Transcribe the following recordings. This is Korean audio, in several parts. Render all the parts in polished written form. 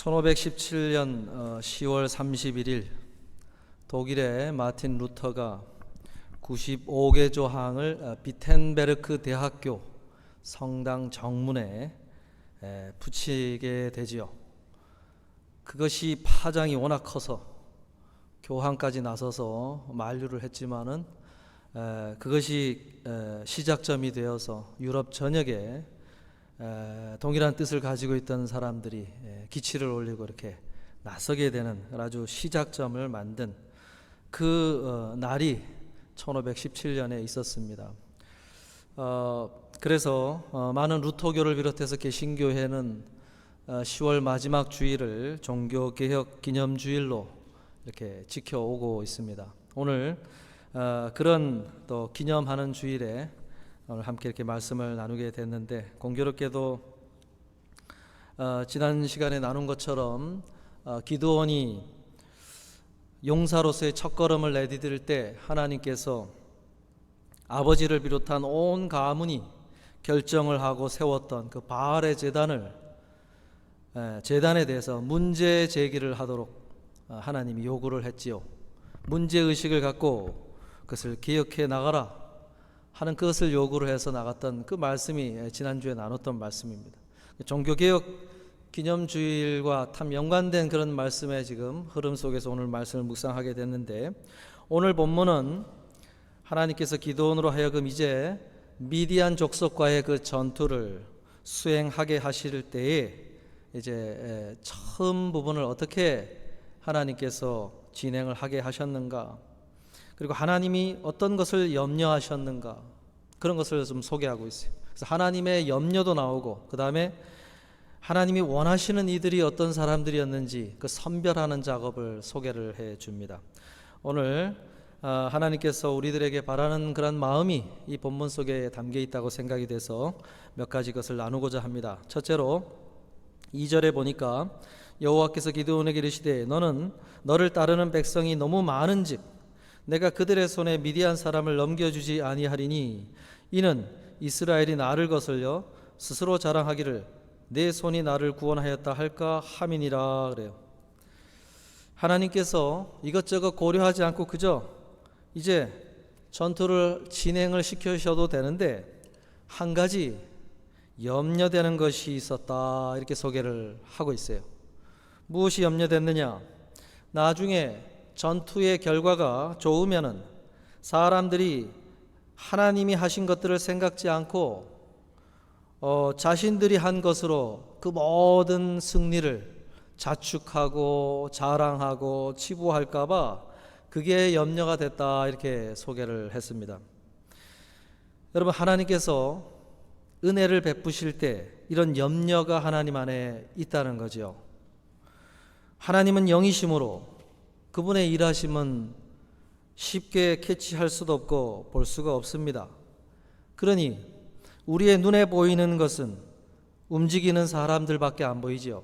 1517년 10월 31일 독일의 마틴 루터가 95개 조항을 비텐베르크 대학교 성당 정문에 붙이게 되지요. 그것이 파장이 워낙 커서 교황까지 나서서 만류를 했지만은 그것이 시작점이 되어서 유럽 전역에 동일한 뜻을 가지고 있던 사람들이 기치를 올리고 이렇게 나서게 되는 아주 시작점을 만든 그 날이 1517년에 있었습니다. 그래서 많은 루터교를 비롯해서 개신교회는 10월 마지막 주일을 종교개혁 기념주일로 이렇게 지켜오고 있습니다. 오늘 그런 또 기념하는 주일에 오늘 함께 이렇게 말씀을 나누게 됐는데, 공교롭게도 지난 시간에 나눈 것처럼 기드온이 용사로서의 첫걸음을 내디딜 때 하나님께서 아버지를 비롯한 온 가문이 결정을 하고 세웠던 그 바알의 제단에 대해서 문제 제기를 하도록 하나님이 요구를 했지요. 문제의식을 갖고 그것을 개혁해 나가라 하는 그것을 요구를 해서 나갔던 그 말씀이 지난주에 나눴던 말씀입니다. 종교개혁 기념주일과 참 연관된 그런 말씀의 지금 흐름 속에서 오늘 말씀을 묵상하게 됐는데, 오늘 본문은 하나님께서 기드온으로 하여금 이제 미디안 족속과의 그 전투를 수행하게 하실 때에 이제 처음 부분을 어떻게 하나님께서 진행을 하게 하셨는가, 그리고 하나님이 어떤 것을 염려하셨는가, 그런 것을 좀 소개하고 있어요. 그래서 하나님의 염려도 나오고, 그 다음에 하나님이 원하시는 이들이 어떤 사람들이었는지 그 선별하는 작업을 소개를 해 줍니다. 오늘 하나님께서 우리들에게 바라는 그런 마음이 이 본문 속에 담겨 있다고 생각이 돼서 몇 가지 것을 나누고자 합니다. 첫째로 2절에 보니까 여호와께서 기드온에게 이르시되 너를 따르는 백성이 너무 많은즉 내가 그들의 손에 미디안 사람을 넘겨주지 아니하리니 이는 이스라엘이 나를 거슬려 스스로 자랑하기를 내 손이 나를 구원하였다 할까 함이니라 그래요. 하나님께서 이것저것 고려하지 않고 그저 이제 전투를 진행을 시키셔도 되는데 한 가지 염려되는 것이 있었다, 이렇게 소개를 하고 있어요. 무엇이 염려됐느냐? 나중에 전투의 결과가 좋으면은 사람들이 하나님이 하신 것들을 생각지 않고 자신들이 한 것으로 그 모든 승리를 자축하고 자랑하고 치부할까봐 그게 염려가 됐다, 이렇게 소개를 했습니다. 여러분, 하나님께서 은혜를 베푸실 때 이런 염려가 하나님 안에 있다는 거죠. 하나님은 영이심으로 그분의 일하심은 쉽게 캐치할 수도 없고 볼 수가 없습니다. 그러니 우리의 눈에 보이는 것은 움직이는 사람들밖에 안 보이죠.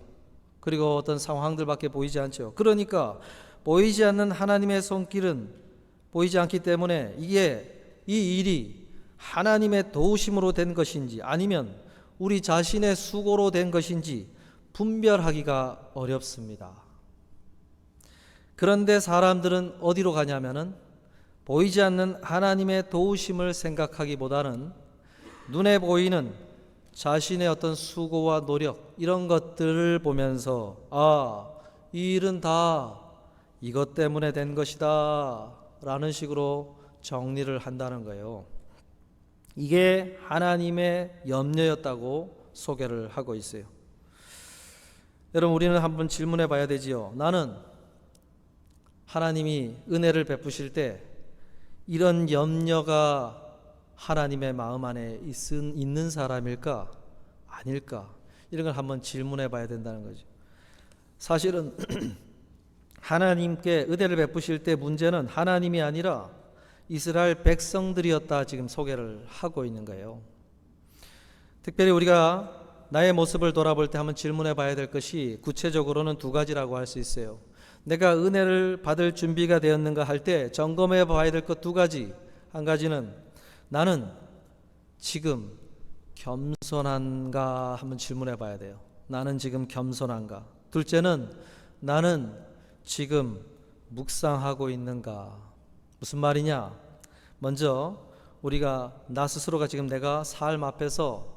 그리고 어떤 상황들밖에 보이지 않죠. 그러니까 보이지 않는 하나님의 손길은 보이지 않기 때문에 이 일이 하나님의 도우심으로 된 것인지 아니면 우리 자신의 수고로 된 것인지 분별하기가 어렵습니다. 그런데 사람들은 어디로 가냐면은 보이지 않는 하나님의 도우심을 생각하기보다는 눈에 보이는 자신의 어떤 수고와 노력, 이런 것들을 보면서 이 일은 다 이것 때문에 된 것이다 라는 식으로 정리를 한다는 거예요. 이게 하나님의 염려였다고 소개를 하고 있어요. 여러분, 우리는 한번 질문해 봐야 되지요. 나는 하나님이 은혜를 베푸실 때 이런 염려가 하나님의 마음 안에 있는 사람일까 아닐까, 이런 걸 한번 질문해 봐야 된다는 거죠. 사실은 하나님께 은혜를 베푸실 때 문제는 하나님이 아니라 이스라엘 백성들이었다, 지금 소개를 하고 있는 거예요. 특별히 우리가 나의 모습을 돌아볼 때 한번 질문해 봐야 될 것이 구체적으로는 두 가지라고 할 수 있어요. 내가 은혜를 받을 준비가 되었는가 할 때 점검해 봐야 될 것 두 가지. 한 가지는 나는 지금 겸손한가 한번 질문해 봐야 돼요. 나는 지금 겸손한가? 둘째는 나는 지금 묵상하고 있는가. 무슨 말이냐? 먼저 우리가 나 스스로가 지금 내가 삶 앞에서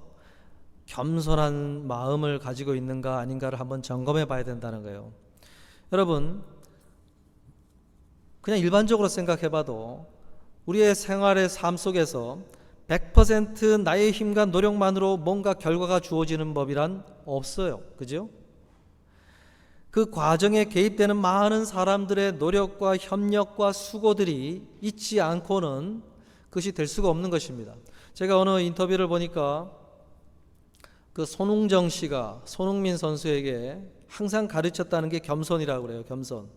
겸손한 마음을 가지고 있는가 아닌가를 한번 점검해 봐야 된다는 거예요. 여러분, 그냥 일반적으로 생각해 봐도 우리의 생활의 삶 속에서 100% 나의 힘과 노력만으로 뭔가 결과가 주어지는 법이란 없어요. 그죠? 그 과정에 개입되는 많은 사람들의 노력과 협력과 수고들이 있지 않고는 그것이 될 수가 없는 것입니다. 제가 어느 인터뷰를 보니까 그 손흥정 씨가 손흥민 선수에게 항상 가르쳤다는 게 겸손이라고 그래요. 겸손.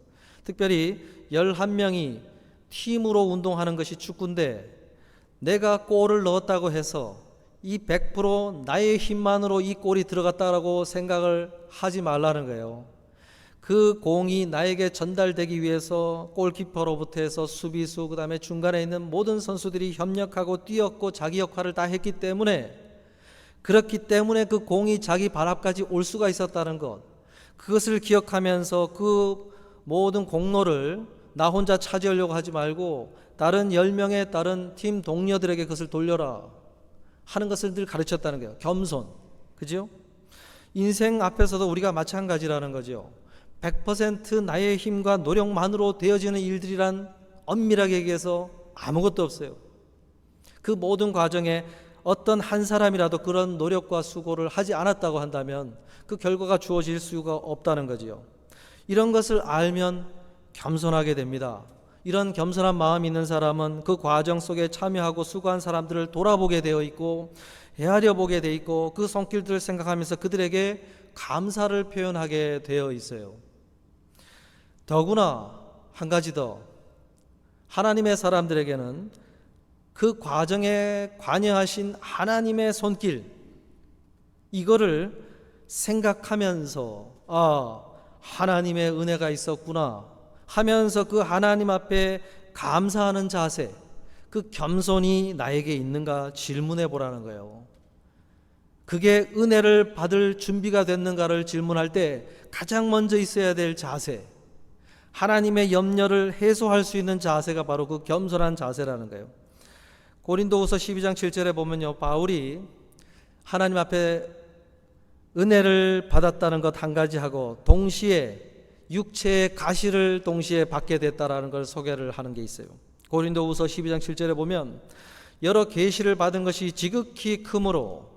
특별히 11명이 팀으로 운동하는 것이 축구인데 내가 골을 넣었다고 해서 이 100% 나의 힘만으로 이 골이 들어갔다라고 생각을 하지 말라는 거예요. 그 공이 나에게 전달되기 위해서 골키퍼로부터 해서 수비수, 그 다음에 중간에 있는 모든 선수들이 협력하고 뛰었고 자기 역할을 다 했기 때문에, 그렇기 때문에 그 공이 자기 발 앞까지 올 수가 있었다는 것, 그것을 기억하면서 그 모든 공로를 나 혼자 차지하려고 하지 말고 다른 10명의 다른 팀 동료들에게 그것을 돌려라 하는 것을 늘 가르쳤다는 거예요. 겸손. 그죠? 인생 앞에서도 우리가 마찬가지라는 거죠. 100% 나의 힘과 노력만으로 되어지는 일들이란 엄밀하게 얘기해서 아무것도 없어요. 그 모든 과정에 어떤 한 사람이라도 그런 노력과 수고를 하지 않았다고 한다면 그 결과가 주어질 수가 없다는 거지요. 이런 것을 알면 겸손하게 됩니다. 이런 겸손한 마음이 있는 사람은 그 과정 속에 참여하고 수고한 사람들을 돌아보게 되어 있고 헤아려 보게 되어 있고 그 손길들을 생각하면서 그들에게 감사를 표현하게 되어 있어요. 더구나 한 가지 더, 하나님의 사람들에게는 그 과정에 관여하신 하나님의 손길, 이거를 생각하면서 하나님의 은혜가 있었구나 하면서 그 하나님 앞에 감사하는 자세, 그 겸손이 나에게 있는가 질문해 보라는 거예요. 그게 은혜를 받을 준비가 됐는가를 질문할 때 가장 먼저 있어야 될 자세, 하나님의 염려를 해소할 수 있는 자세가 바로 그 겸손한 자세라는 거예요. 고린도후서 12장 7절에 보면요, 바울이 하나님 앞에 은혜를 받았다는 것 한 가지 하고 동시에 육체의 가시를 동시에 받게 됐다라는 걸 소개를 하는 게 있어요. 고린도후서 12장 7절에 보면 여러 계시를 받은 것이 지극히 크므로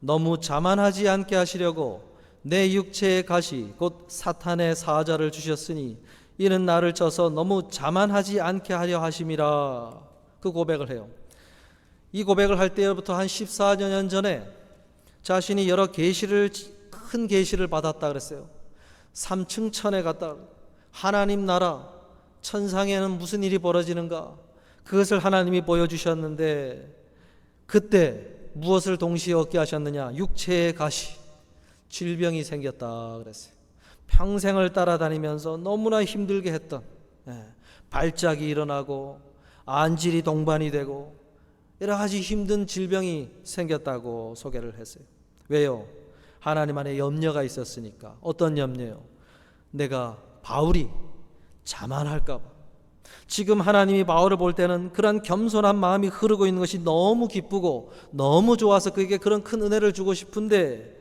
너무 자만하지 않게 하시려고 내 육체의 가시 곧 사탄의 사자를 주셨으니 이는 나를 쳐서 너무 자만하지 않게 하려 하심이라. 그 고백을 해요. 이 고백을 할 때부터 한 14년 전에 자신이 여러 계시를, 큰 계시를 받았다 그랬어요. 3층 천에 갔다 하나님 나라 천상에는 무슨 일이 벌어지는가, 그것을 하나님이 보여주셨는데 그때 무엇을 동시에 얻게 하셨느냐, 육체의 가시, 질병이 생겼다 그랬어요. 평생을 따라다니면서 너무나 힘들게 했던 발작이 일어나고 안질이 동반이 되고 여러 가지 힘든 질병이 생겼다고 소개를 했어요. 왜요? 하나님 안에 염려가 있었으니까. 어떤 염려요? 내가 바울이 자만할까 봐. 지금 하나님이 바울을 볼 때는 그런 겸손한 마음이 흐르고 있는 것이 너무 기쁘고 너무 좋아서 그에게 그런 큰 은혜를 주고 싶은데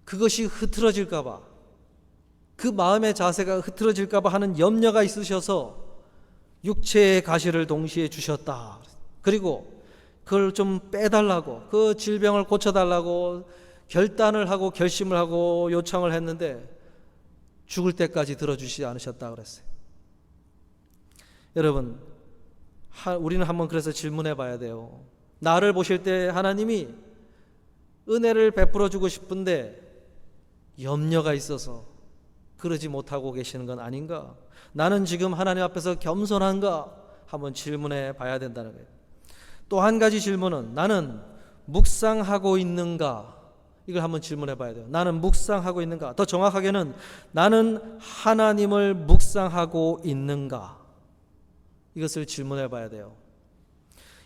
그것이 흐트러질까 봐, 그 마음의 자세가 흐트러질까 봐 하는 염려가 있으셔서 육체의 가시를 동시에 주셨다. 그리고 그걸 좀 빼달라고, 그 질병을 고쳐달라고 결단을 하고 결심을 하고 요청을 했는데 죽을 때까지 들어주시지 않으셨다 그랬어요. 여러분, 우리는 한번 그래서 질문해 봐야 돼요. 나를 보실 때 하나님이 은혜를 베풀어 주고 싶은데 염려가 있어서 그러지 못하고 계시는 건 아닌가? 나는 지금 하나님 앞에서 겸손한가? 한번 질문해 봐야 된다는 거예요. 또 한 가지 질문은 나는 묵상하고 있는가? 이걸 한번 질문해 봐야 돼요. 나는 묵상하고 있는가? 더 정확하게는 나는 하나님을 묵상하고 있는가? 이것을 질문해 봐야 돼요.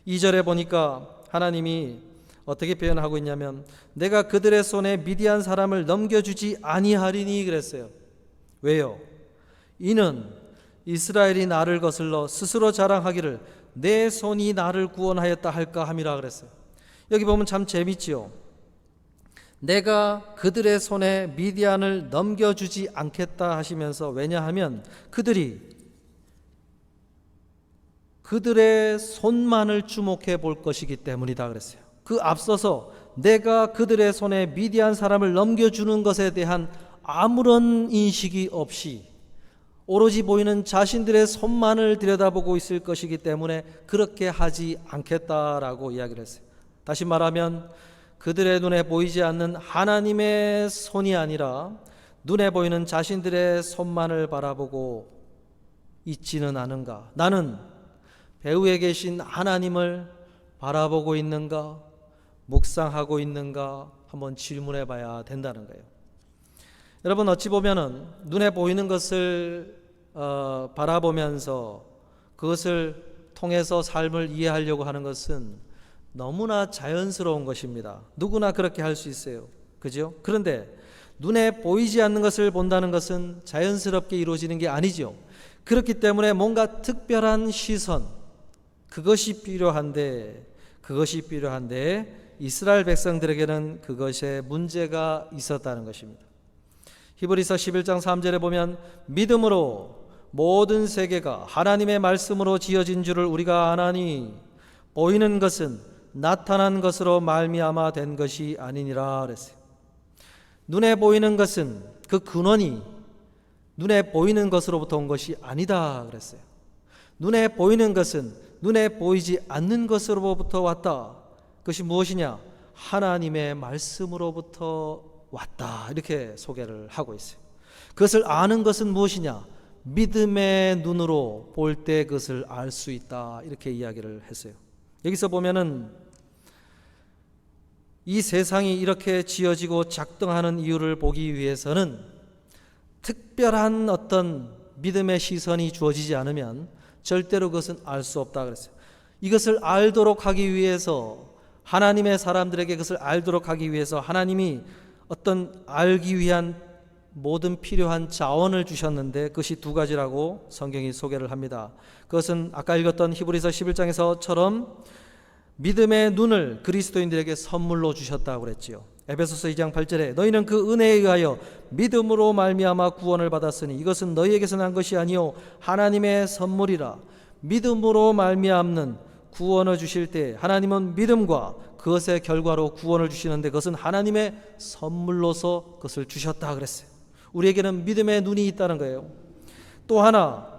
2절에 보니까 하나님이 어떻게 표현하고 있냐면 내가 그들의 손에 미디안 사람을 넘겨주지 아니하리니 그랬어요. 왜요? 이는 이스라엘이 나를 거슬러 스스로 자랑하기를 내 손이 나를 구원하였다 할까 함이라 그랬어요. 여기 보면 참 재밌지요. 내가 그들의 손에 미디안을 넘겨주지 않겠다 하시면서, 왜냐하면 그들의 손만을 주목해 볼 것이기 때문이다 그랬어요. 그 앞서서 내가 그들의 손에 미디안 사람을 넘겨주는 것에 대한 아무런 인식이 없이 오로지 보이는 자신들의 손만을 들여다보고 있을 것이기 때문에 그렇게 하지 않겠다라고 이야기를 했어요. 다시 말하면 그들의 눈에 보이지 않는 하나님의 손이 아니라 눈에 보이는 자신들의 손만을 바라보고 있지는 않은가? 나는 배후에 계신 하나님을 바라보고 있는가? 묵상하고 있는가? 한번 질문해 봐야 된다는 거예요. 여러분, 어찌 보면은 눈에 보이는 것을 바라보면서 그것을 통해서 삶을 이해하려고 하는 것은 너무나 자연스러운 것입니다. 누구나 그렇게 할 수 있어요. 그죠? 그런데 눈에 보이지 않는 것을 본다는 것은 자연스럽게 이루어지는 게 아니죠. 그렇기 때문에 뭔가 특별한 시선, 그것이 필요한데 이스라엘 백성들에게는 그것에 문제가 있었다는 것입니다. 히브리서 11장 3절에 보면 믿음으로 모든 세계가 하나님의 말씀으로 지어진 줄을 우리가 아나니 보이는 것은 나타난 것으로 말미암아 된 것이 아니니라 그랬어요. 눈에 보이는 것은 그 근원이 눈에 보이는 것으로부터 온 것이 아니다 그랬어요. 눈에 보이는 것은 눈에 보이지 않는 것으로부터 왔다. 그것이 무엇이냐? 하나님의 말씀으로부터 왔다. 이렇게 소개를 하고 있어요. 그것을 아는 것은 무엇이냐? 믿음의 눈으로 볼 때 그것을 알 수 있다. 이렇게 이야기를 했어요. 여기서 보면은 이 세상이 이렇게 지어지고 작동하는 이유를 보기 위해서는 특별한 어떤 믿음의 시선이 주어지지 않으면 절대로 그것은 알 수 없다 그랬어요. 이것을 알도록 하기 위해서, 하나님의 사람들에게 그것을 알도록 하기 위해서 하나님이 어떤 알기 위한 모든 필요한 자원을 주셨는데 그것이 두 가지라고 성경이 소개를 합니다. 그것은 아까 읽었던 히브리서 11장에서처럼 믿음의 눈을 그리스도인들에게 선물로 주셨다고 그랬지요. 에베소서 2장 8절에 너희는 그 은혜에 의하여 믿음으로 말미암아 구원을 받았으니 이것은 너희에게서 난 것이 아니요 하나님의 선물이라. 믿음으로 말미암는 구원을 주실 때 하나님은 믿음과 그것의 결과로 구원을 주시는데 그것은 하나님의 선물로서 그것을 주셨다 그랬어요. 우리에게는 믿음의 눈이 있다는 거예요. 또 하나,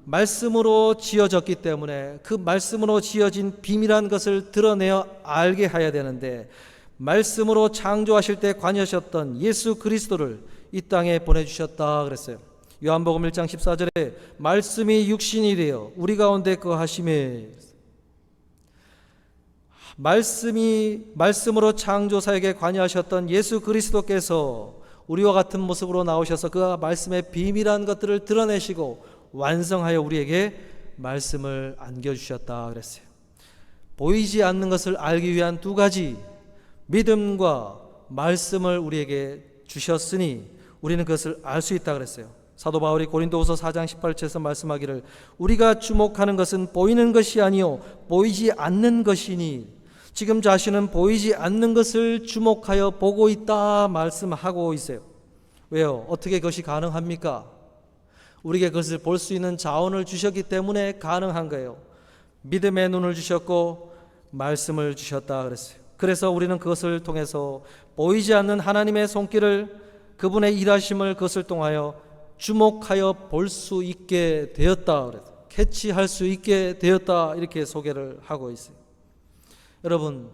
말씀으로 지어졌기 때문에 그 말씀으로 지어진 비밀한 것을 드러내어 알게 하여야 되는데, 말씀으로 창조하실 때 관여하셨던 예수 그리스도를 이 땅에 보내주셨다 그랬어요. 요한복음 1장 14절에 말씀이 육신이 되어 우리 가운데 거하심에, 말씀으로 창조사에게 관여하셨던 예수 그리스도께서 우리와 같은 모습으로 나오셔서 그 말씀의 비밀한 것들을 드러내시고 완성하여 우리에게 말씀을 안겨주셨다 그랬어요. 보이지 않는 것을 알기 위한 두 가지, 믿음과 말씀을 우리에게 주셨으니 우리는 그것을 알 수 있다 그랬어요. 사도 바울이 고린도후서 4장 18절에서 말씀하기를 우리가 주목하는 것은 보이는 것이 아니요 보이지 않는 것이니, 지금 자신은 보이지 않는 것을 주목하여 보고 있다 말씀하고 있어요. 왜요? 어떻게 그것이 가능합니까? 우리에게 그것을 볼 수 있는 자원을 주셨기 때문에 가능한 거예요. 믿음의 눈을 주셨고 말씀을 주셨다 그랬어요. 그래서 우리는 그것을 통해서 보이지 않는 하나님의 손길을, 그분의 일하심을 그것을 통하여 주목하여 볼 수 있게 되었다 그랬어요. 캐치할 수 있게 되었다 이렇게 소개를 하고 있어요. 여러분,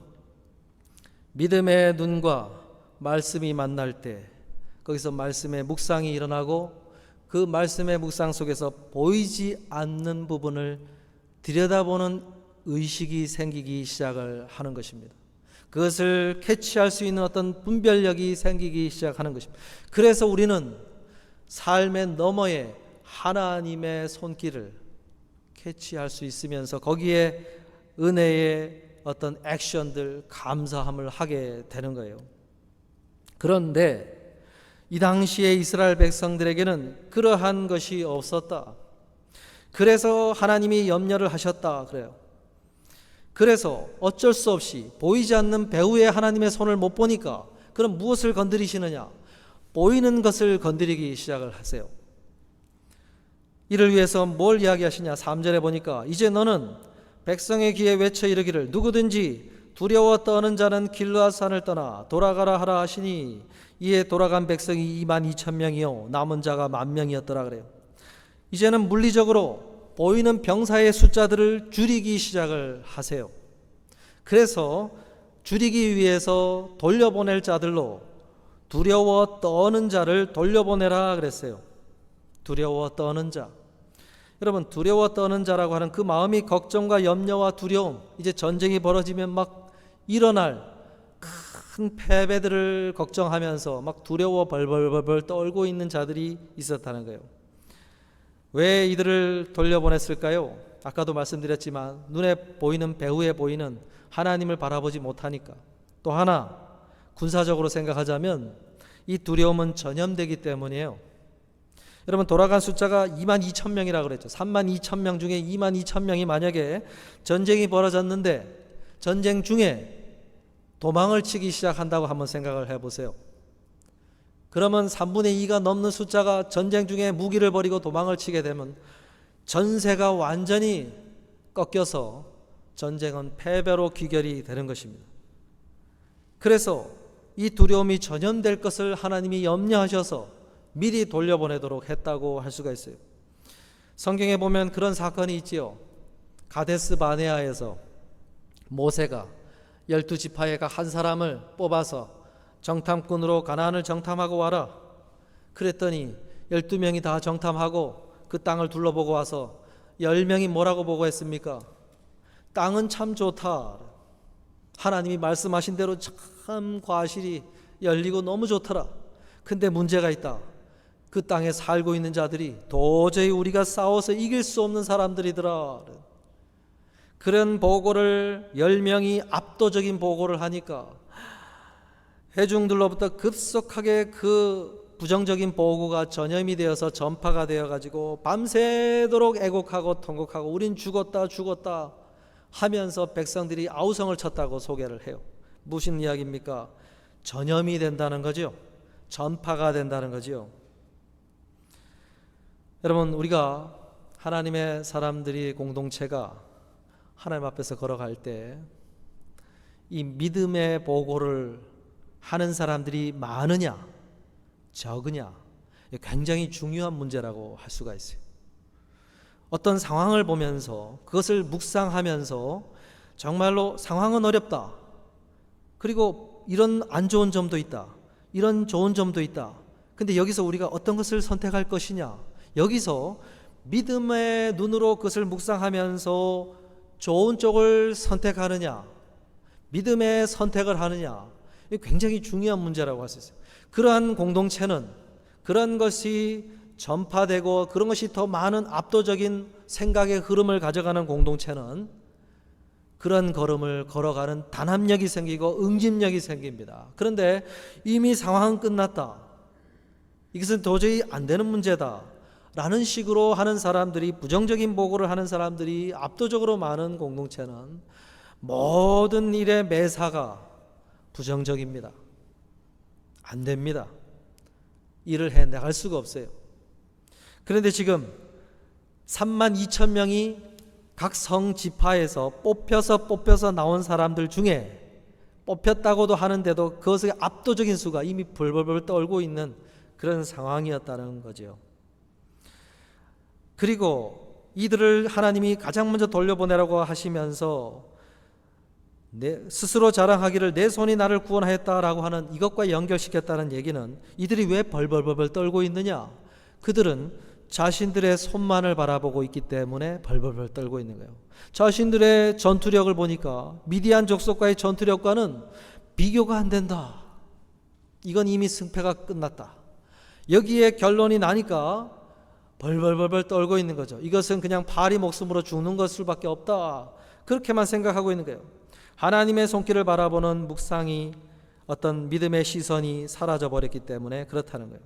믿음의 눈과 말씀이 만날 때 거기서 말씀의 묵상이 일어나고 그 말씀의 묵상 속에서 보이지 않는 부분을 들여다보는 의식이 생기기 시작을 하는 것입니다. 그것을 캐치할 수 있는 어떤 분별력이 생기기 시작하는 것입니다. 그래서 우리는 삶의 너머에 하나님의 손길을 캐치할 수 있으면서 거기에 은혜의 어떤 액션들, 감사함을 하게 되는 거예요. 그런데 이 당시에 이스라엘 백성들에게는 그러한 것이 없었다. 그래서 하나님이 염려를 하셨다 그래요. 그래서 어쩔 수 없이 보이지 않는 배후에 하나님의 손을 못 보니까 그럼 무엇을 건드리시느냐? 보이는 것을 건드리기 시작을 하세요. 이를 위해서 뭘 이야기하시냐? 3절에 보니까 이제 너는 백성의 귀에 외쳐 이르기를 누구든지 두려워 떠는 자는 길르앗산을 떠나 돌아가라 하라 하시니 이에 돌아간 백성이 22,000명이요 남은 자가 10,000명이었더라 그래요. 이제는 물리적으로 보이는 병사의 숫자들을 줄이기 시작을 하세요. 그래서 줄이기 위해서 돌려보낼 자들로 두려워 떠는 자를 돌려보내라 그랬어요. 두려워 떠는 자. 여러분, 두려워 떠는 자라고 하는 그 마음이 걱정과 염려와 두려움, 이제 전쟁이 벌어지면 막 일어날 큰 패배들을 걱정하면서 막 두려워 벌벌벌 떨고 있는 자들이 있었다는 거예요. 왜 이들을 돌려보냈을까요? 아까도 말씀드렸지만 눈에 보이는 배후에 보이는 하나님을 바라보지 못하니까. 또 하나 군사적으로 생각하자면 이 두려움은 전염되기 때문이에요. 여러분, 돌아간 숫자가 22,000명이라고 그랬죠. 32,000명 중에 22,000명이 만약에 전쟁이 벌어졌는데 전쟁 중에 도망을 치기 시작한다고 한번 생각을 해보세요. 그러면 3분의 2가 넘는 숫자가 전쟁 중에 무기를 버리고 도망을 치게 되면 전세가 완전히 꺾여서 전쟁은 패배로 귀결이 되는 것입니다. 그래서 이 두려움이 전염될 것을 하나님이 염려하셔서 미리 돌려보내도록 했다고 할 수가 있어요. 성경에 보면 그런 사건이 있지요. 가데스 바네아에서 모세가 12지파에 한 사람을 뽑아서 정탐꾼으로 가나안을 정탐하고 와라. 그랬더니 12명이 다 정탐하고 그 땅을 둘러보고 와서 10명이 뭐라고 보고했습니까? 땅은 참 좋다. 하나님이 말씀하신 대로 참 과실이 열리고 너무 좋더라. 근데 문제가 있다. 그 땅에 살고 있는 자들이 도저히 우리가 싸워서 이길 수 없는 사람들이더라. 그런 보고를 10명이 압도적인 보고를 하니까 회중들로부터 급속하게 그 부정적인 보고가 전염이 되어서 전파가 되어가지고 밤새도록 애곡하고 통곡하고 우린 죽었다 하면서 백성들이 아우성을 쳤다고 소개를 해요. 무슨 이야기입니까? 전염이 된다는 거죠. 전파가 된다는 거죠. 여러분, 우리가 하나님의 사람들이 공동체가 하나님 앞에서 걸어갈 때 이 믿음의 보고를 하는 사람들이 많으냐 적으냐, 굉장히 중요한 문제라고 할 수가 있어요. 어떤 상황을 보면서 그것을 묵상하면서 정말로 상황은 어렵다, 그리고 이런 안 좋은 점도 있다, 이런 좋은 점도 있다, 근데 여기서 우리가 어떤 것을 선택할 것이냐, 여기서 믿음의 눈으로 그것을 묵상하면서 좋은 쪽을 선택하느냐, 믿음의 선택을 하느냐, 굉장히 중요한 문제라고 할 수 있어요. 그러한 공동체는, 그런 것이 전파되고 그런 것이 더 많은 압도적인 생각의 흐름을 가져가는 공동체는 그런 걸음을 걸어가는 단합력이 생기고 응집력이 생깁니다. 그런데 이미 상황은 끝났다, 이것은 도저히 안 되는 문제다 라는 식으로 하는 사람들이, 부정적인 보고를 하는 사람들이 압도적으로 많은 공동체는 모든 일의 매사가 부정적입니다. 안 됩니다. 일을 해나갈 수가 없어요. 그런데 지금 32,000명이 각 성 지파에서 뽑혀서 나온 사람들 중에, 뽑혔다고도 하는데도 그것의 압도적인 수가 이미 벌벌벌 떨고 있는 그런 상황이었다는 거죠. 그리고 이들을 하나님이 가장 먼저 돌려보내라고 하시면서 스스로 자랑하기를 내 손이 나를 구원하였다라고 하는 이것과 연결시켰다는 얘기는, 이들이 왜 벌벌벌 떨고 있느냐? 그들은 자신들의 손만을 바라보고 있기 때문에 벌벌벌 떨고 있는 거예요. 자신들의 전투력을 보니까 미디안 족속과의 전투력과는 비교가 안 된다. 이건 이미 승패가 끝났다. 여기에 결론이 나니까 벌벌벌 떨고 있는 거죠. 이것은 그냥 파리 목숨으로 죽는 것을밖에 없다, 그렇게만 생각하고 있는 거예요. 하나님의 손길을 바라보는 묵상이 어떤 믿음의 시선이 사라져 버렸기 때문에 그렇다는 거예요.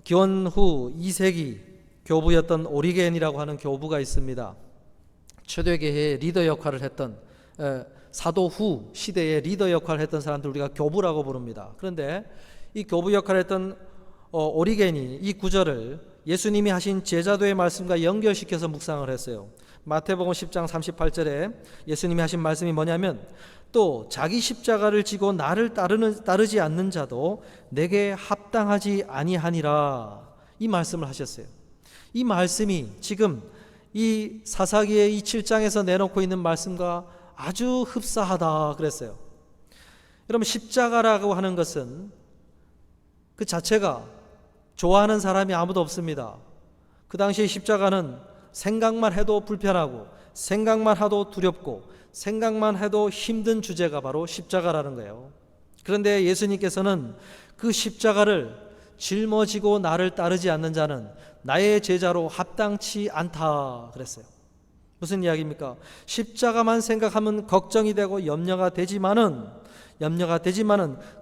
기원 후 2세기 교부였던 오리겐이라고 하는 교부가 있습니다. 초대교회의 리더 역할을 했던 사도 후 시대의 리더 역할을 했던 사람들 우리가 교부라고 부릅니다. 그런데 이 교부 역할을 했던 오리겐이 이 구절을 예수님이 하신 제자도의 말씀과 연결시켜서 묵상을 했어요. 마태복음 10장 38절에 예수님이 하신 말씀이 뭐냐면, 또 자기 십자가를 지고 나를 따르지 않는 자도 내게 합당하지 아니하니라, 이 말씀을 하셨어요. 이 말씀이 지금 이 사사기의 이 7장에서 내놓고 있는 말씀과 아주 흡사하다 그랬어요. 여러분, 십자가라고 하는 것은 그 자체가 좋아하는 사람이 아무도 없습니다. 그 당시에 십자가는 생각만 해도 불편하고 생각만 해도 두렵고 생각만 해도 힘든 주제가 바로 십자가라는 거예요. 그런데 예수님께서는 그 십자가를 짊어지고 나를 따르지 않는 자는 나의 제자로 합당치 않다 그랬어요. 무슨 이야기입니까? 십자가만 생각하면 걱정이 되고 염려가 되지만은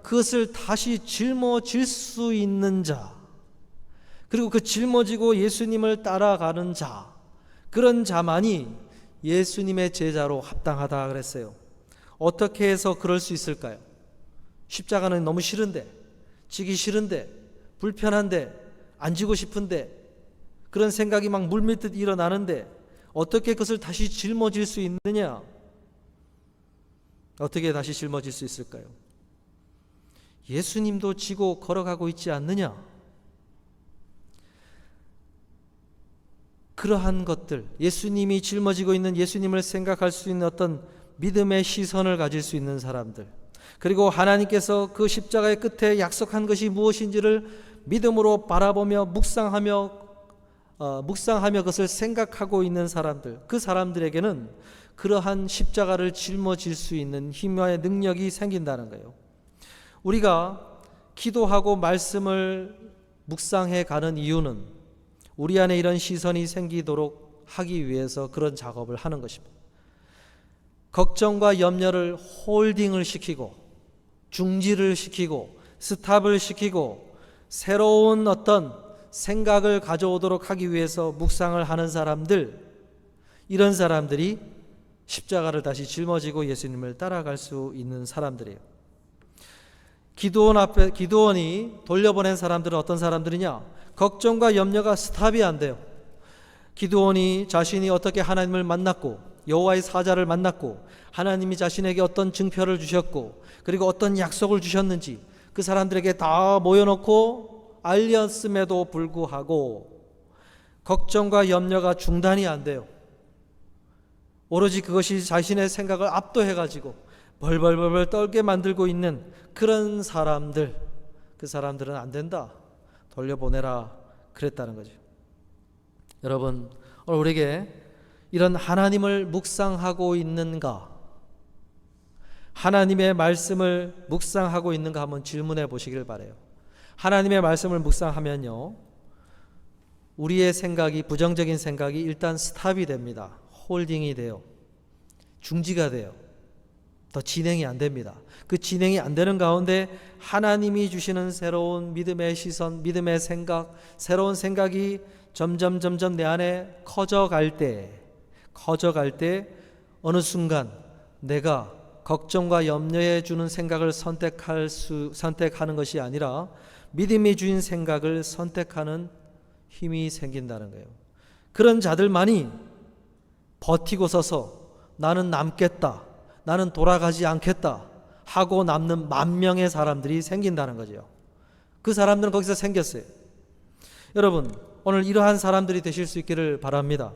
그것을 다시 짊어질 수 있는 자, 그리고 그 짊어지고 예수님을 따라가는 자, 그런 자만이 예수님의 제자로 합당하다 그랬어요. 어떻게 해서 그럴 수 있을까요? 십자가는 너무 싫은데, 지기 싫은데, 불편한데, 안 지고 싶은데, 그런 생각이 막 물밀듯 일어나는데 어떻게 그것을 다시 짊어질 수 있느냐? 어떻게 다시 짊어질 수 있을까요? 예수님도 지고 걸어가고 있지 않느냐? 그러한 것들, 예수님이 짊어지고 있는 예수님을 생각할 수 있는 어떤 믿음의 시선을 가질 수 있는 사람들, 그리고 하나님께서 그 십자가의 끝에 약속한 것이 무엇인지를 믿음으로 바라보며 묵상하며 그것을 생각하고 있는 사람들, 그 사람들에게는 그러한 십자가를 짊어질 수 있는 힘의 능력이 생긴다는 거예요. 우리가 기도하고 말씀을 묵상해 가는 이유는 우리 안에 이런 시선이 생기도록 하기 위해서 그런 작업을 하는 것입니다. 걱정과 염려를 홀딩을 시키고 중지를 시키고 스탑을 시키고 새로운 어떤 생각을 가져오도록 하기 위해서 묵상을 하는 사람들, 이런 사람들이 십자가를 다시 짊어지고 예수님을 따라갈 수 있는 사람들이에요. 기드온이 돌려보낸 사람들은 어떤 사람들이냐? 걱정과 염려가 스탑이 안 돼요. 기드온이 자신이 어떻게 하나님을 만났고 여호와의 사자를 만났고 하나님이 자신에게 어떤 증표를 주셨고 그리고 어떤 약속을 주셨는지 그 사람들에게 다 모여놓고 알렸음에도 불구하고 걱정과 염려가 중단이 안 돼요. 오로지 그것이 자신의 생각을 압도해가지고 벌벌벌 떨게 만들고 있는 그런 사람들, 그 사람들은 안 된다, 돌려보내라 그랬다는 거죠. 여러분, 오늘 우리에게 이런 하나님을 묵상하고 있는가, 하나님의 말씀을 묵상하고 있는가 한번 질문해 보시길 바라요. 하나님의 말씀을 묵상하면요, 우리의 생각이, 부정적인 생각이 일단 스탑이 됩니다. 홀딩이 돼요. 중지가 돼요. 더 진행이 안 됩니다. 그 진행이 안 되는 가운데 하나님이 주시는 새로운 믿음의 시선, 믿음의 생각, 새로운 생각이 점점 내 안에 커져갈 때 어느 순간 내가 걱정과 염려에 주는 생각을 선택하는 것이 아니라 믿음이 주인 생각을 선택하는 힘이 생긴다는 거예요. 그런 자들만이 버티고 서서 나는 남겠다, 나는 돌아가지 않겠다 하고 남는 10,000명의 사람들이 생긴다는 거죠. 그 사람들은 거기서 생겼어요. 여러분, 오늘 이러한 사람들이 되실 수 있기를 바랍니다.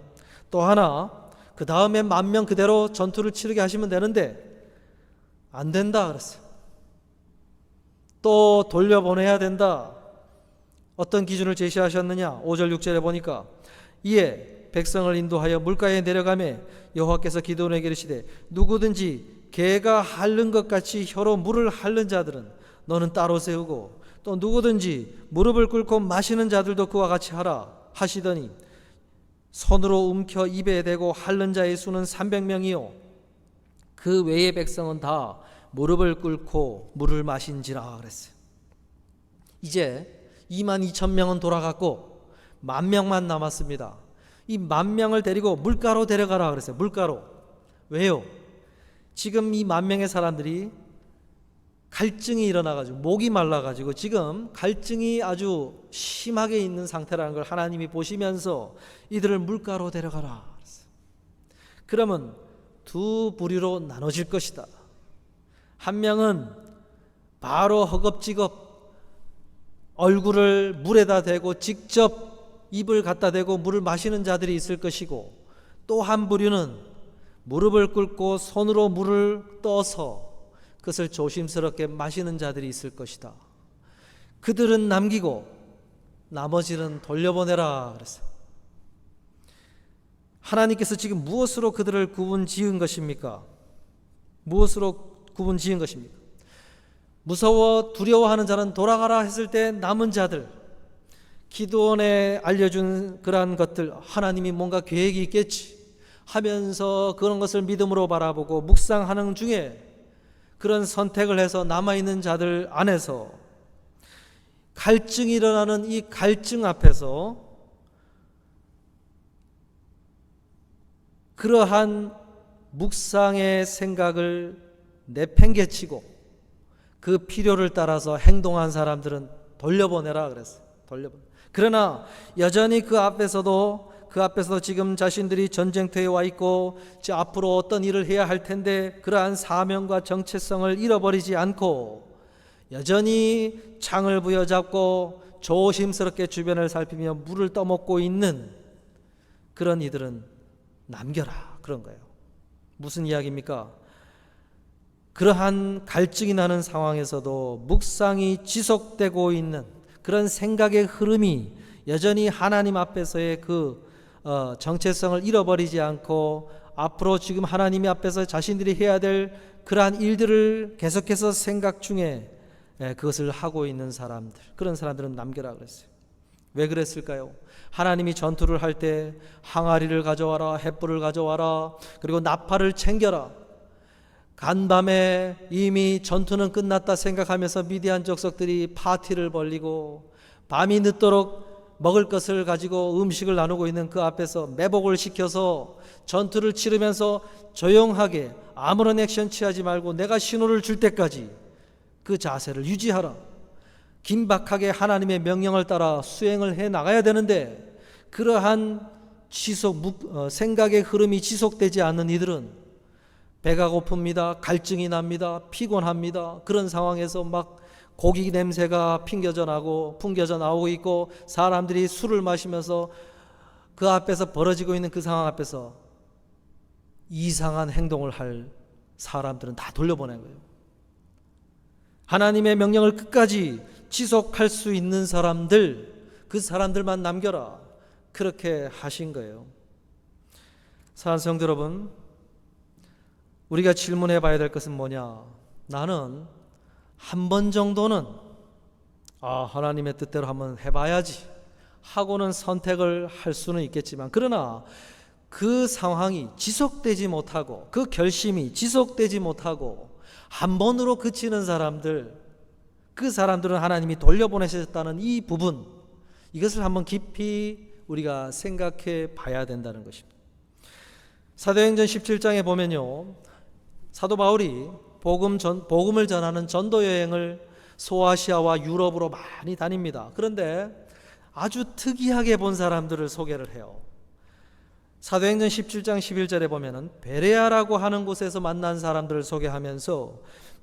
또 하나, 그 다음에 10,000명 그대로 전투를 치르게 하시면 되는데 안 된다 그랬어요. 또 돌려보내야 된다. 어떤 기준을 제시하셨느냐? 5절 6절에 보니까 이에 백성을 인도하여 물가에 내려가매 여호와께서 기드온에게 이르시되 누구든지 개가 핥는 것 같이 혀로 물을 핥는 자들은 너는 따로 세우고 또 누구든지 무릎을 꿇고 마시는 자들도 그와 같이 하라 하시더니 손으로 움켜 입에 대고 핥는 자의 수는 300명이요 그 외의 백성은 다 무릎을 꿇고 물을 마신지라 그랬어요. 이제 22,000명은 돌아갔고 10,000명만 남았습니다. 이 10,000명을 데리고 물가로 데려가라 그랬어요. 물가로. 왜요? 지금 이 10,000명의 사람들이 갈증이 일어나가지고 목이 말라가지고 지금 갈증이 아주 심하게 있는 상태라는 걸 하나님이 보시면서 이들을 물가로 데려가라 그랬어요. 그러면 두 부류로 나눠질 것이다. 한 명은 바로 허겁지겁 얼굴을 물에다 대고 직접 입을 갖다 대고 물을 마시는 자들이 있을 것이고, 또 한 부류는 무릎을 꿇고 손으로 물을 떠서 그것을 조심스럽게 마시는 자들이 있을 것이다. 그들은 남기고 나머지는 돌려보내라 그랬어요. 하나님께서 지금 무엇으로 그들을 구분 지은 것입니까? 무엇으로 구분 지은 것입니까? 무서워 두려워하는 자는 돌아가라 했을 때 남은 자들, 기드온에 알려준 그러한 것들, 하나님이 뭔가 계획이 있겠지 하면서 그런 것을 믿음으로 바라보고 묵상하는 중에 그런 선택을 해서 남아있는 자들 안에서 갈증이 일어나는 이 갈증 앞에서 그러한 묵상의 생각을 내팽개치고 그 필요를 따라서 행동한 사람들은 돌려보내라 그랬어요. 그러나 여전히 그 앞에서도 지금 자신들이 전쟁터에 와 있고 앞으로 어떤 일을 해야 할 텐데 그러한 사명과 정체성을 잃어버리지 않고 여전히 창을 부여잡고 조심스럽게 주변을 살피며 물을 떠먹고 있는 그런 이들은 남겨라 그런 거예요. 무슨 이야기입니까? 그러한 갈증이 나는 상황에서도 묵상이 지속되고 있는 그런 생각의 흐름이 여전히 하나님 앞에서의 그 정체성을 잃어버리지 않고 앞으로 지금 하나님 앞에서 자신들이 해야 될 그러한 일들을 계속해서 생각 중에 그것을 하고 있는 사람들, 그런 사람들은 남겨라 그랬어요. 왜 그랬을까요? 하나님이 전투를 할 때 항아리를 가져와라, 횃불을 가져와라, 그리고 나팔을 챙겨라. 간밤에 이미 전투는 끝났다 생각하면서 미디안 족속들이 파티를 벌리고 밤이 늦도록 먹을 것을 가지고 음식을 나누고 있는 그 앞에서 매복을 시켜서 전투를 치르면서 조용하게 아무런 액션 취하지 말고 내가 신호를 줄 때까지 그 자세를 유지하라. 긴박하게 하나님의 명령을 따라 수행을 해 나가야 되는데 그러한 생각의 흐름이 지속되지 않는 이들은 배가 고픕니다. 갈증이 납니다. 피곤합니다. 그런 상황에서 막 고기 냄새가 풍겨져 나오고 있고 사람들이 술을 마시면서 그 앞에서 벌어지고 있는 그 상황 앞에서 이상한 행동을 할 사람들은 다 돌려보낸 거예요. 하나님의 명령을 끝까지 지속할 수 있는 사람들, 그 사람들만 남겨라. 그렇게 하신 거예요. 사랑하는 성도 여러분, 우리가 질문해 봐야 될 것은 뭐냐? 나는 한 번 정도는 하나님의 뜻대로 한번 해봐야지 하고는 선택을 할 수는 있겠지만, 그러나 그 상황이 지속되지 못하고 그 결심이 지속되지 못하고 한 번으로 그치는 사람들, 그 사람들은 하나님이 돌려보내셨다는 이 부분, 이것을 한번 깊이 우리가 생각해 봐야 된다는 것입니다. 사도행전 17장에 보면요, 사도 바울이 복음을 전하는 전도 여행을 소아시아와 유럽으로 많이 다닙니다. 그런데 아주 특이하게 본 사람들을 소개를 해요. 사도행전 17장 11절에 보면은 베레아라고 하는 곳에서 만난 사람들을 소개하면서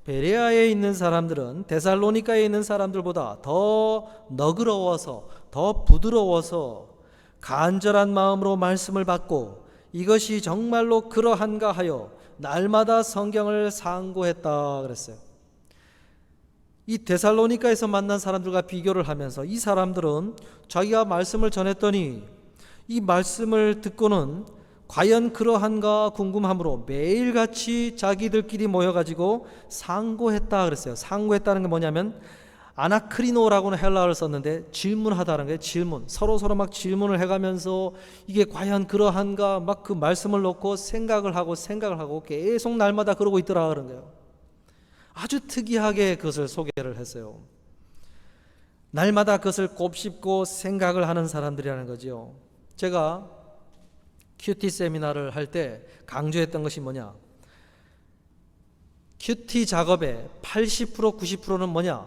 베레아에 있는 사람들은 데살로니가에 있는 사람들보다 더 너그러워서, 더 부드러워서 간절한 마음으로 말씀을 받고 이것이 정말로 그러한가 하여 날마다 성경을 상고했다 그랬어요. 이 데살로니가에서 만난 사람들과 비교를 하면서 이 사람들은 자기가 말씀을 전했더니 이 말씀을 듣고는 과연 그러한가 궁금함으로 매일같이 자기들끼리 모여가지고 상고했다 그랬어요. 상고했다는 게 뭐냐면 아나크리노라고는 헬라어를 썼는데 질문하다는 거예요. 질문. 서로 막 질문을 해가면서 이게 과연 그러한가 막 그 말씀을 놓고 생각을 하고 계속 날마다 그러고 있더라 그런 거예요. 아주 특이하게 그것을 소개를 했어요. 날마다 그것을 곱씹고 생각을 하는 사람들이라는 거죠. 제가 큐티 세미나를 할 때 강조했던 것이 뭐냐? 큐티 작업의 80% 90%는 뭐냐?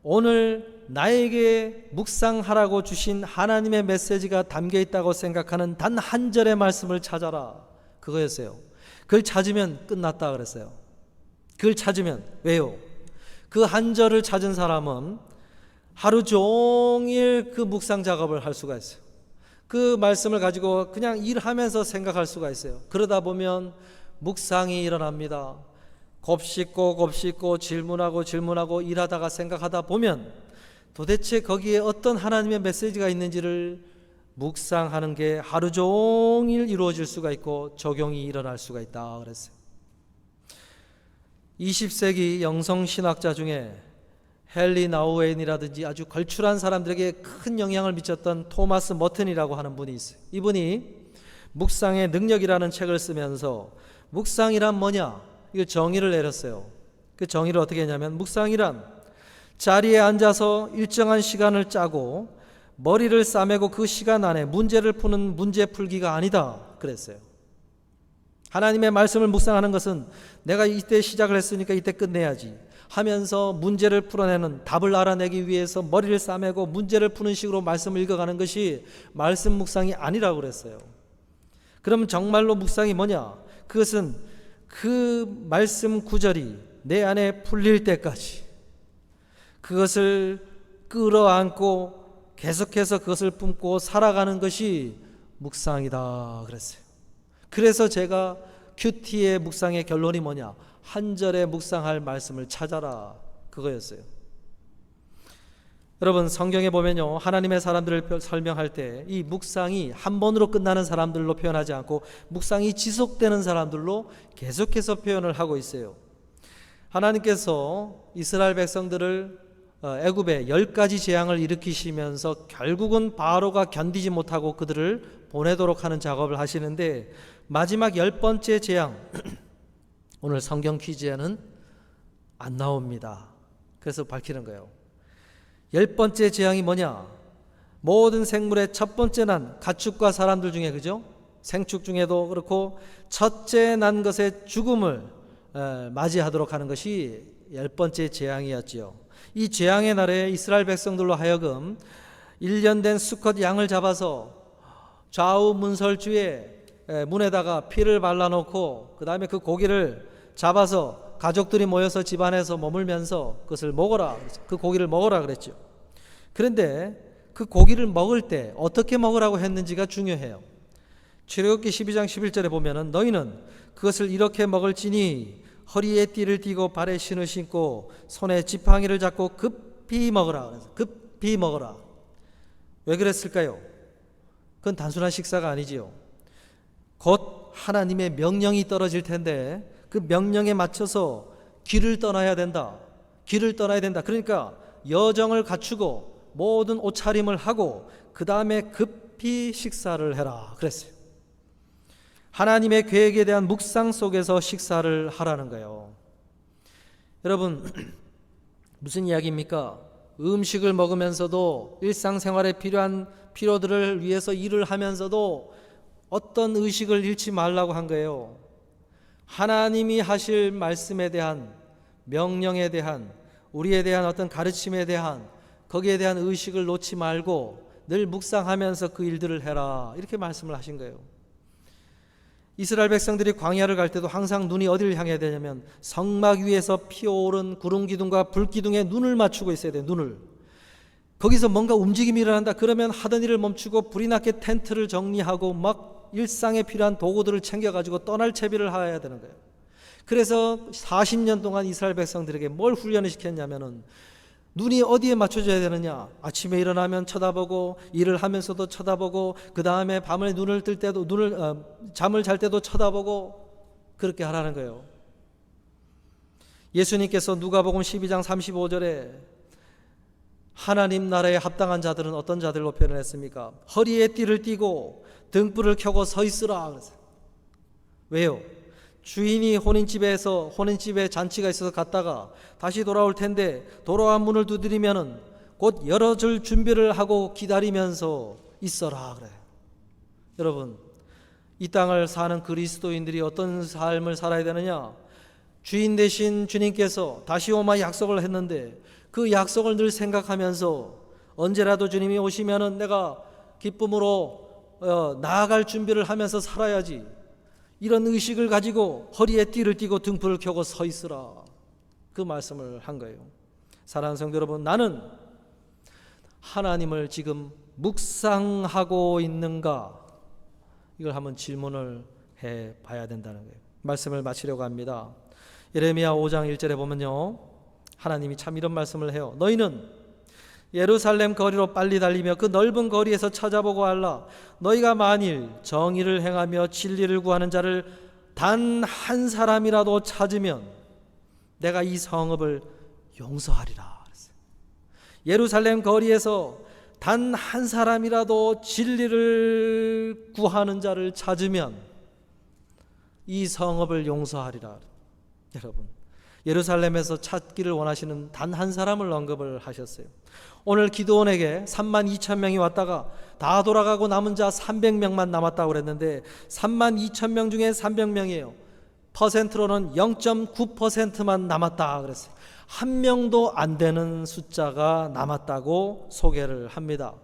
오늘 나에게 묵상하라고 주신 하나님의 메시지가 담겨 있다고 생각하는 단 한 절의 말씀을 찾아라, 그거였어요. 그걸 찾으면 끝났다 그랬어요. 그걸 찾으면. 왜요? 그 한 절을 찾은 사람은 하루 종일 그 묵상 작업을 할 수가 있어요. 그 말씀을 가지고 그냥 일하면서 생각할 수가 있어요. 그러다 보면 묵상이 일어납니다. 곱씹고 질문하고 일하다가 생각하다 보면 도대체 거기에 어떤 하나님의 메시지가 있는지를 묵상하는 게 하루 종일 이루어질 수가 있고 적용이 일어날 수가 있다 그랬어요. 20세기 영성신학자 중에 헨리 나우엔이라든지 아주 걸출한 사람들에게 큰 영향을 미쳤던 토마스 머튼이라고 하는 분이 있어요. 이분이 묵상의 능력이라는 책을 쓰면서 묵상이란 뭐냐? 이거 정의를 내렸어요. 그 정의를 어떻게 했냐면, 묵상이란 자리에 앉아서 일정한 시간을 짜고 머리를 싸매고 그 시간 안에 문제를 푸는 문제 풀기가 아니다 그랬어요. 하나님의 말씀을 묵상하는 것은 내가 이때 시작을 했으니까 이때 끝내야지 하면서 문제를 풀어내는, 답을 알아내기 위해서 머리를 싸매고 문제를 푸는 식으로 말씀을 읽어가는 것이 말씀 묵상이 아니라고 그랬어요. 그럼 정말로 묵상이 뭐냐? 그것은 그 말씀 구절이 내 안에 풀릴 때까지 그것을 끌어안고 계속해서 그것을 품고 살아가는 것이 묵상이다 그랬어요. 그래서 제가 큐티의 묵상의 결론이 뭐냐? 한 절에 묵상할 말씀을 찾아라, 그거였어요. 여러분, 성경에 보면요, 하나님의 사람들을 설명할 때 이 묵상이 한 번으로 끝나는 사람들로 표현하지 않고 묵상이 지속되는 사람들로 계속해서 표현을 하고 있어요. 하나님께서 이스라엘 백성들을 애굽에 10가지 재앙을 일으키시면서 결국은 바로가 견디지 못하고 그들을 보내도록 하는 작업을 하시는데, 마지막 10번째 재앙 오늘 성경 퀴즈에는 안 나옵니다. 그래서 밝히는 거예요. 10번째 재앙이 뭐냐? 모든 생물의 첫 번째 난 가축과 사람들 중에, 그죠? 생축 중에도 그렇고 첫째 난 것의 죽음을 맞이하도록 하는 것이 10번째 재앙이었지요. 이 재앙의 날에 이스라엘 백성들로 하여금 1년 된 수컷 양을 잡아서 좌우 문설주에 문에다가 피를 발라놓고 그 다음에 그 고기를 잡아서 가족들이 모여서 집안에서 머물면서 그것을 먹어라, 그 고기를 먹어라 그랬죠. 그런데 그 고기를 먹을 때 어떻게 먹으라고 했는지가 중요해요. 출애굽기 12장 11절에 보면은 너희는 그것을 이렇게 먹을지니 허리에 띠를 띠고 발에 신을 신고 손에 지팡이를 잡고 급히 먹어라. 급히 먹어라. 왜 그랬을까요? 그건 단순한 식사가 아니지요. 곧 하나님의 명령이 떨어질 텐데 그 명령에 맞춰서 길을 떠나야 된다. 길을 떠나야 된다. 그러니까 여정을 갖추고 모든 옷차림을 하고 그 다음에 급히 식사를 해라 그랬어요. 하나님의 계획에 대한 묵상 속에서 식사를 하라는 거예요. 여러분, 무슨 이야기입니까? 음식을 먹으면서도 일상생활에 필요한 필요들을 위해서 일을 하면서도 어떤 의식을 잃지 말라고 한 거예요. 하나님이 하실 말씀에 대한, 명령에 대한, 우리에 대한 어떤 가르침에 대한, 거기에 대한 의식을 놓지 말고 늘 묵상하면서 그 일들을 해라, 이렇게 말씀을 하신 거예요. 이스라엘 백성들이 광야를 갈 때도 항상 눈이 어디를 향해야 되냐면 성막 위에서 피어오른 구름 기둥과 불 기둥에 눈을 맞추고 있어야 돼요. 눈을. 거기서 뭔가 움직임이 일어난다 그러면 하던 일을 멈추고 불이 났게 텐트를 정리하고 막 일상에 필요한 도구들을 챙겨가지고 떠날 채비를 해야 되는 거예요. 그래서 40년 동안 이스라엘 백성들에게 뭘 훈련을 시켰냐면은 눈이 어디에 맞춰져야 되느냐? 아침에 일어나면 쳐다보고, 일을 하면서도 쳐다보고, 그 다음에 밤에 눈을 뜰 때도 잠을 잘 때도 쳐다보고, 그렇게 하라는 거예요. 예수님께서 누가복음 12장 35절에 하나님 나라에 합당한 자들은 어떤 자들로 표현을 했습니까? 허리에 띠를 띠고 등불을 켜고 서 있으라 그랬어요. 왜요? 주인이 혼인집에 잔치가 있어서 갔다가 다시 돌아올 텐데 돌아와 문을 두드리면은 곧 열어줄 준비를 하고 기다리면서 있어라 그래요. 여러분, 이 땅을 사는 그리스도인들이 어떤 삶을 살아야 되느냐? 주인 대신 주님께서 다시 오마 약속을 했는데 그 약속을 늘 생각하면서 언제라도 주님이 오시면은 내가 기쁨으로 나아갈 준비를 하면서 살아야지, 이런 의식을 가지고 허리에 띠를 띠고 등불을 켜고 서 있으라, 그 말씀을 한 거예요. 사랑하는 성도 여러분, 나는 하나님을 지금 묵상하고 있는가? 이걸 한번 질문을 해 봐야 된다는 거예요. 말씀을 마치려고 합니다. 예레미야 5장 1절에 보면요, 하나님이 참 이런 말씀을 해요. 너희는 예루살렘 거리로 빨리 달리며 그 넓은 거리에서 찾아보고 알라. 너희가 만일 정의를 행하며 진리를 구하는 자를 단 한 사람이라도 찾으면 내가 이 성읍을 용서하리라. 예루살렘 거리에서 단 한 사람이라도 진리를 구하는 자를 찾으면 이 성읍을 용서하리라. 여러분, 예루살렘에서 찾기를 원하시는 단 한 사람을 언급을 하셨어요. 오늘 기드온에게 32,000명이 왔다가 다 돌아가고 남은 자 300명만 남았다고 그랬는데 32,000명 중에 300명이에요. 퍼센트로는 0.9%만 남았다 그랬어요. 한 명도 안 되는 숫자가 남았다고 소개를 합니다.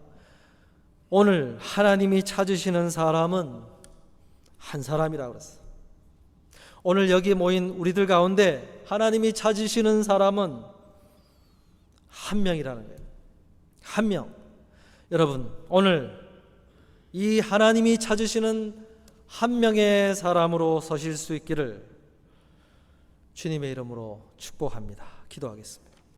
오늘 하나님이 찾으시는 사람은 한 사람이라고 그랬어요. 오늘 여기 모인 우리들 가운데 하나님이 찾으시는 사람은 한 명이라는 거예요. 한 명. 여러분, 오늘 이 하나님이 찾으시는 한 명의 사람으로 서실 수 있기를 주님의 이름으로 축복합니다. 기도하겠습니다.